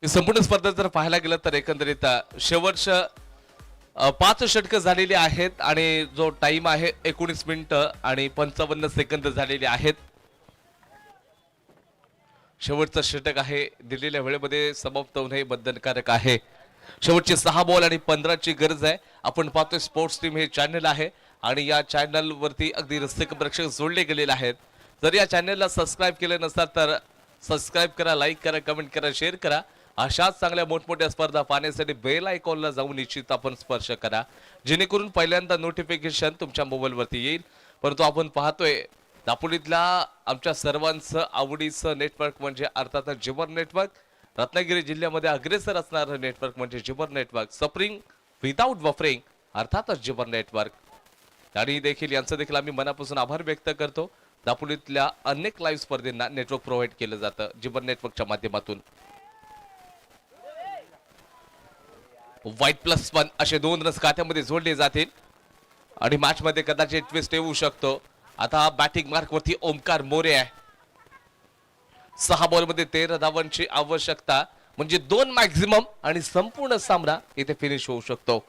संपूर्ण स्पर्धा जर पाहायला गेलं तर एकंदरीत शेवटच्या 5 षटकं झालेली आहेत आणि जो टाइम आहे 19 मिनिटं आणि 55 सेकंद झालेले आहेत. शेवटचं षटक आहे दिलेल्या वेळेमध्ये समाप्त होणे बंधनकारक आहे. शेवटचे 6 बॉल आणि 15ची गरज आहे. आपण पाहतोय स्पोर्ट्स टीम हे चॅनल आहे आणि या चॅनल वरती अगदी रसिक प्रेक्षक जोडले गेलेले आहेत. जर या चॅनलला सबस्क्राइब केलं नसाल तर सबस्क्राइब करा, लाईक करा, कमेंट करा, शेअर करा. अशाच चांगल्या मोठमोठ्या स्पर्धा पाहण्यासाठी बेल आयकॉनला जाऊन निश्चित आपण स्पर्श करा, जेणेकरून पहिल्यांदा नोटिफिकेशन तुमच्या मोबाईलवरती येईल. परंतु आपण पाहतोय दापोलीतला आमच्या सर्वांचं आवडीचं नेटवर्क म्हणजे अर्थातच जिमर नेटवर्क. रत्नागिरी जिल्ह्यामध्ये अग्रेसर असणारं नेटवर्क म्हणजे जिमर नेटवर्क. सफरिंग विदाउट बफरिंग अर्थातच जिमर नेटवर्क. आणि देखील यांचं देखील आम्ही मनापासून आभार व्यक्त करतो. दापोलीतल्या अनेक लाईव्ह स्पर्धेंना नेटवर्क प्रोव्हाइड केलं जातं जिमर नेटवर्कच्या माध्यमातून. व्हाईट+1 असे 2 रन्स खात्यामध्ये जोडले जातील आणि मॅच मध्ये कदाचित ट्विस्ट येऊ शकतो. आता बॅटिंग मार्क वरती ओमकार मोरे आहे. 6 बॉल मध्ये 13 धावांची आवश्यकता म्हणजे 2 मॅक्झिमम आणि संपूर्ण सामना इथे फिनिश होऊ शकतो.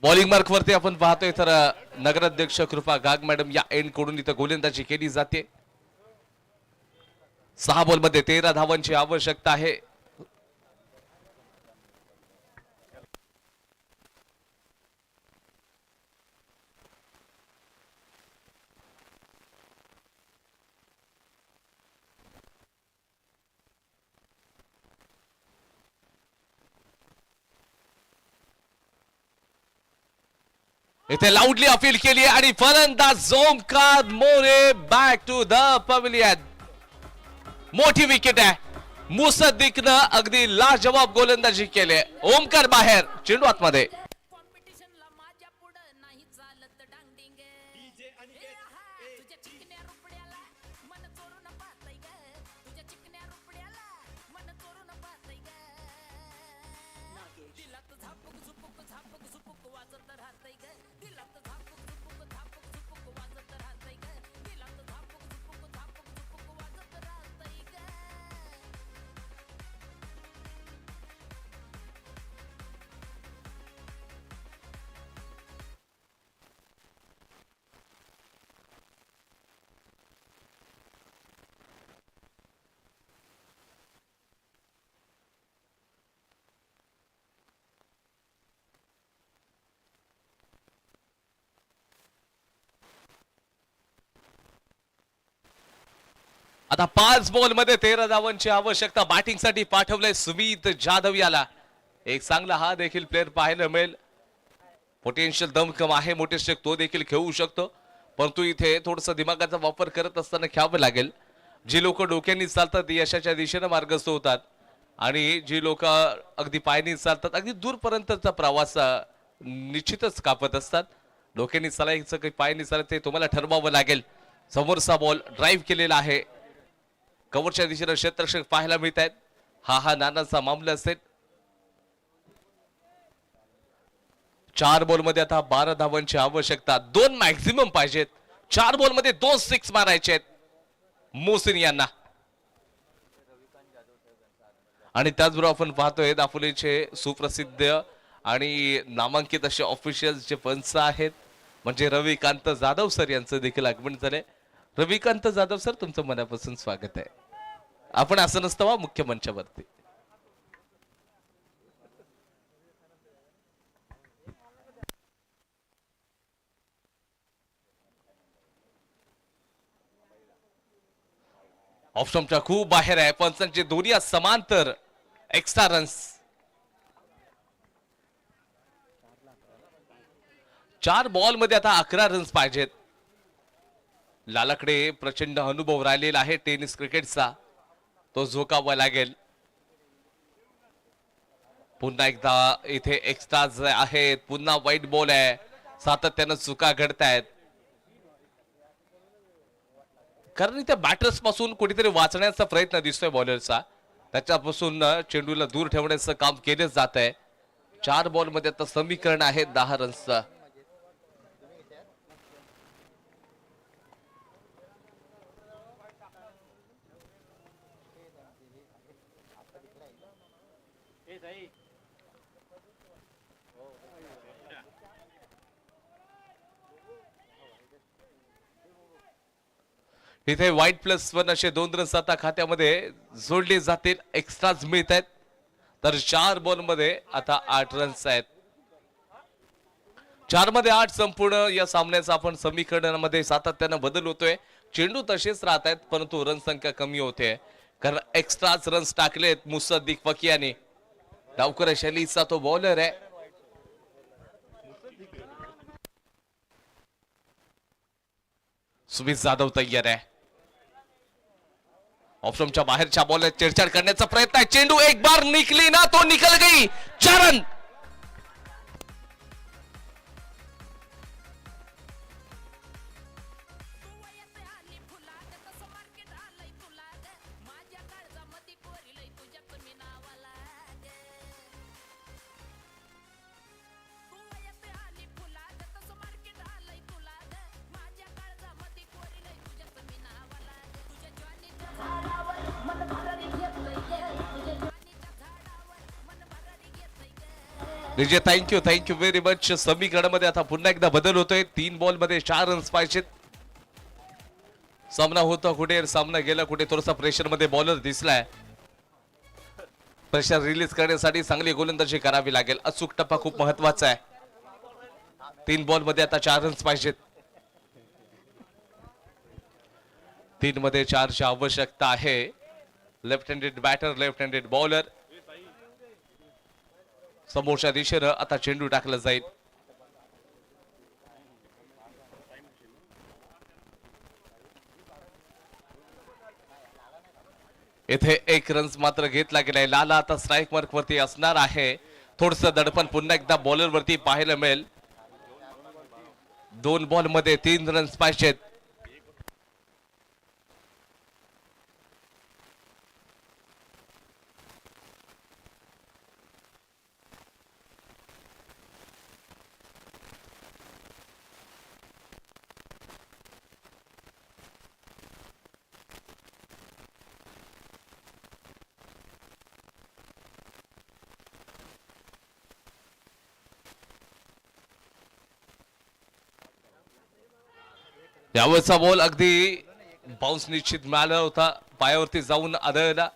बॉलिंग मार्क वरती आपण पाहतोय तर नगराध्यक्ष कृपा गाग मॅडम या एंड कडून इथं गोलंदाजी केली जाते. 6 बॉल मध्ये 13 धावांची आवश्यकता आहे. इथे लाऊडली अपील केली आणि फलंदाज Omkar More back to the pavilion. मोठी विकेट आहे. मुसद्दीकनं अगदी लाजवाब गोलंदाजी केली. ओमकार बाहेर, चेंडू आतमध्ये. आता 5 बॉल मध्ये 13 धावांची आवश्यकता. बॅटिंग साठी पाठवलंय सुमित जाधव याला. एक चांगला हा देखील प्लेअर पाहायला मिळेल. पोटेन्शियल दमखम आहे, मोठे स्ट्रेक तो देखील खेळू शकतो. परंतु इथे थोडस दिमागाचा वापर करत असताना खेळावं लागेल. जी लोक डोक्यांनी चालतात ती यशाच्या दिशेने मार्गस्थ होतात आणि जी लोक अगदी पायानी चालतात अगदी दूरपर्यंतचा प्रवास निश्चितच कापत असतात. डोक्यांनी चालायचं काही पायानी चालत ते तुम्हाला ठरवावं लागेल. समोरचा बॉल ड्राईव्ह केलेला आहे. कव्हरच्या दिशेने क्षेत्ररक्षक पाहायला मिळत आहेत. हा नानाचा मामला असेल. 4 बॉल मध्ये आता 12 धावांची आवश्यकता. 2 मॅक्झिमम पाहिजेत. 4 बॉल मध्ये 2 सिक्स मारायचे आहेत मोहसिन यांना. आणि त्याचबरोबर आपण पाहतोय दापोलीचे सुप्रसिद्ध आणि नामांकित असे ऑफिशियल जे पंच आहेत म्हणजे रविकांत जाधव सर यांचं देखील आगमन झालंय. रविकांत जाधव सर, तुमचं मनापासून स्वागत आहे. आपण असं नसतं मुख्य मंचावरती. ऑप्शनच्या खूप बाहेर आहे. पंचांचे दोन्ही समांतर एक्स्ट्रा रन्स. 4 बॉल मध्ये आता 11 रन्स पाहिजेत. लालाकडे प्रचंड अनुभव राहिलेला आहे टेनिस क्रिकेटचा, तो झोकावा लागेल. पुन्हा एकदा इथे एक्स्ट्राज आहेत, पुन्हा वाईट बॉल आहे, सातत्यानं चुका घडतायत. कारण इथे बॅटर्स पासून कुठेतरी वाचण्याचा प्रयत्न दिसतोय बॉलरचा. त्याच्यापासून चेंडूला दूर ठेवण्याचं काम केलं जात आहे. 4 बॉल मध्ये आता समीकरण आहे 10 रन्सचं. इथे वाईट +1 असे 2 रन्स आता खात्यामध्ये जोडले जातील. एक्स्ट्राज मिळत आहेत. तर 4 बॉल मध्ये आता 8 रन्स आहेत. 4 मध्ये 8 संपूर्ण या सामन्याचा आपण समीकरणामध्ये सातत्यानं बदल होतोय. चेंडू तसेच राहत आहेत परंतु रन संख्या कमी होते कारण एक्स्ट्राच रन्स टाकलेत मुसद्दीक फकियाने. डावकर शैलीचा तो बॉलर आहे. सुमित जाधव तयार आहे. ऑप्शनच्या बाहेरच्या बॉलर चिडचिड करण्याचा प्रयत्न आहे. चेंडू एक बार निकली ना तो निकल गई. 4 रन. विजय थँक्यू व्हेरी मच. समीकरणामध्ये आता पुन्हा एकदा बदल होतोय. 3 बॉल मध्ये 4 रन्स पाहिजेत. सामना होता कुठे, सामना गेला कुठे, थोडासा प्रेशर मध्ये बॉलर दिसलाय. प्रेशर रिलीज करण्यासाठी चांगली गोलंदाजी करावी लागेल. अचूक टप्पा खूप महत्वाचा आहे. 3 बॉल मध्ये आता 4 रन्स पाहिजेत. 3 मध्ये 4 ची आवश्यकता आहे. Left handed batter, left handed bowler. समोरच्या दिशेनं आता चेंडू टाकला जाईल. इथे 1 रन्स मात्र घेतला गेलाय. लाला आता स्ट्राईक मार्क वरती असणार आहे. थोडस दडपण पुन्हा एकदा बॉलर वरती पाहायला मिळेल. 2 बॉल मध्ये 3 रन्स पाहिजेत. यावरचा बॉल अगदी बाउन्स निश्चित मिळाला होता. पायावरती जाऊन आदळला.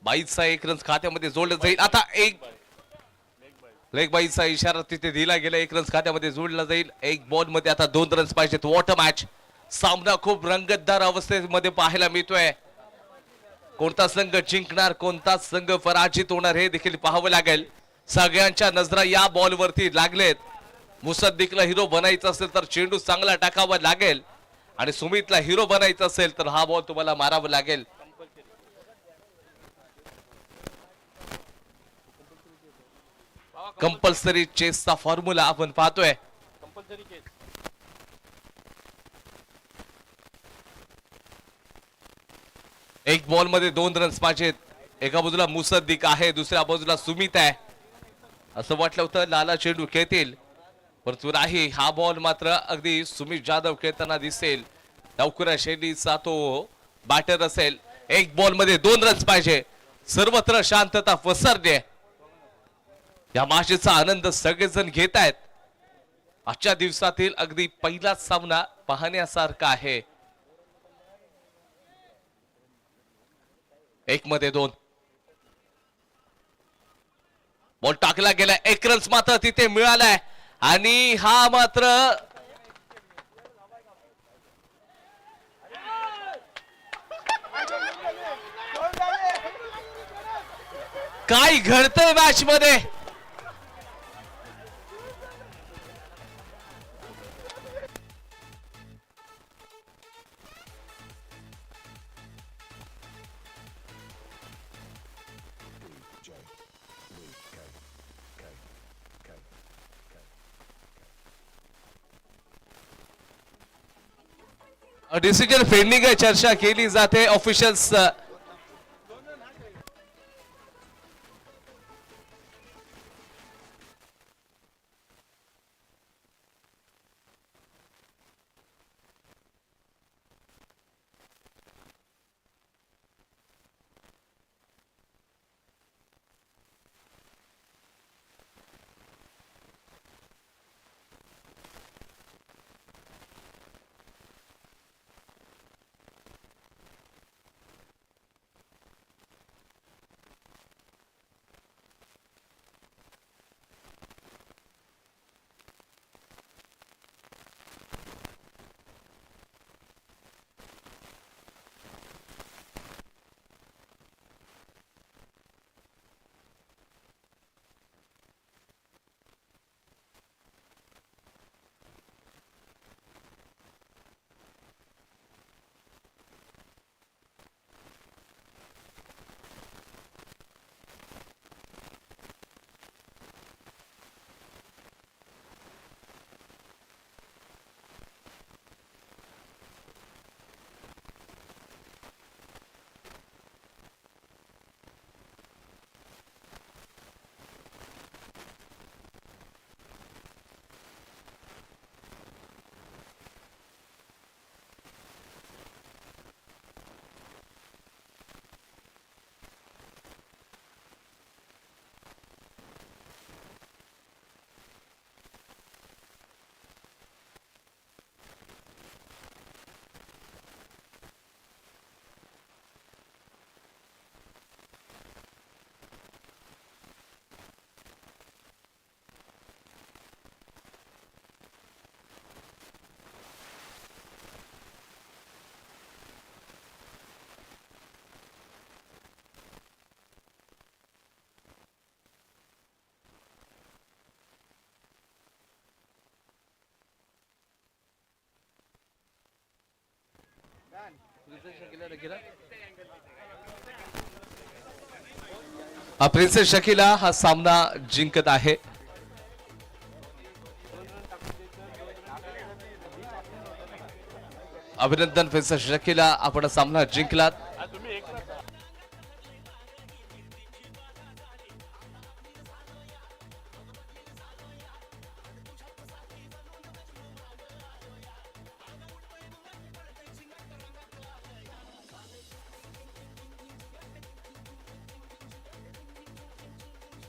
22चा 1 रन्स खात्यामध्ये जोडला जाईल. आता एक लेग बाईचा इशारा तिथे दिला गेला. 1 रन्स खात्यामध्ये जोडला जाईल. 1 बॉल मध्ये आता 2 रन्स पाहिजेत. What a match. सामना खूप रंगतदार अवस्थेमध्ये पाहायला मिळतोय. कोणता संघ जिंकणार, कोणता संघ पराजित होणार हे देखील पाहावं लागेल. सगळ्यांच्या नजरा या बॉल वरती लागलेत. मुसद्दीकला हिरो बनायचं असेल तर चेंडू चांगला टाकावा लागेल आणि सुमितला हिरो बनायचं असेल तर हा बॉल तुम्हाला मारावा लागेल. कंपल्सरी चेसचा फॉर्म्युला आपण पाहतोय. एक बॉल मध्ये 2 रन्स पाहिजेत. एका बाजूला मुसद्दीक आहे, दुसऱ्या बाजूला सुमित आहे. असं वाटलं होतं लाला चेंडू खेळतील परंतु नाही. हा बॉल मात्र अगदी सुमित जाधव खेळताना दिसेल. डावखुरा शैलीचा तो बॅटर असेल. 1 बॉल मध्ये 2 रन्स पाहिजे. सर्वत्र शांतता पसरली. या मॅचचा आनंद सगळेजण घेत आहेत. आजच्या दिवसातील अगदी पहिलाच सामना पाहण्यासारखा आहे. 1 मध्ये 2 बॉल टाकला गेला. 1 रन्स मात्र तिथे मिळालाय आणि हा मात्र काय घडतंय मॅच मध्ये. डिसिजन पेंडिंग आहे, चर्चा केली जाते ऑफिशियल्स. प्रिन्सेस शकीला हा सामना जिंकत आहे. अभिनंदन प्रिन्सेस शकीला, आपण सामना जिंकलात.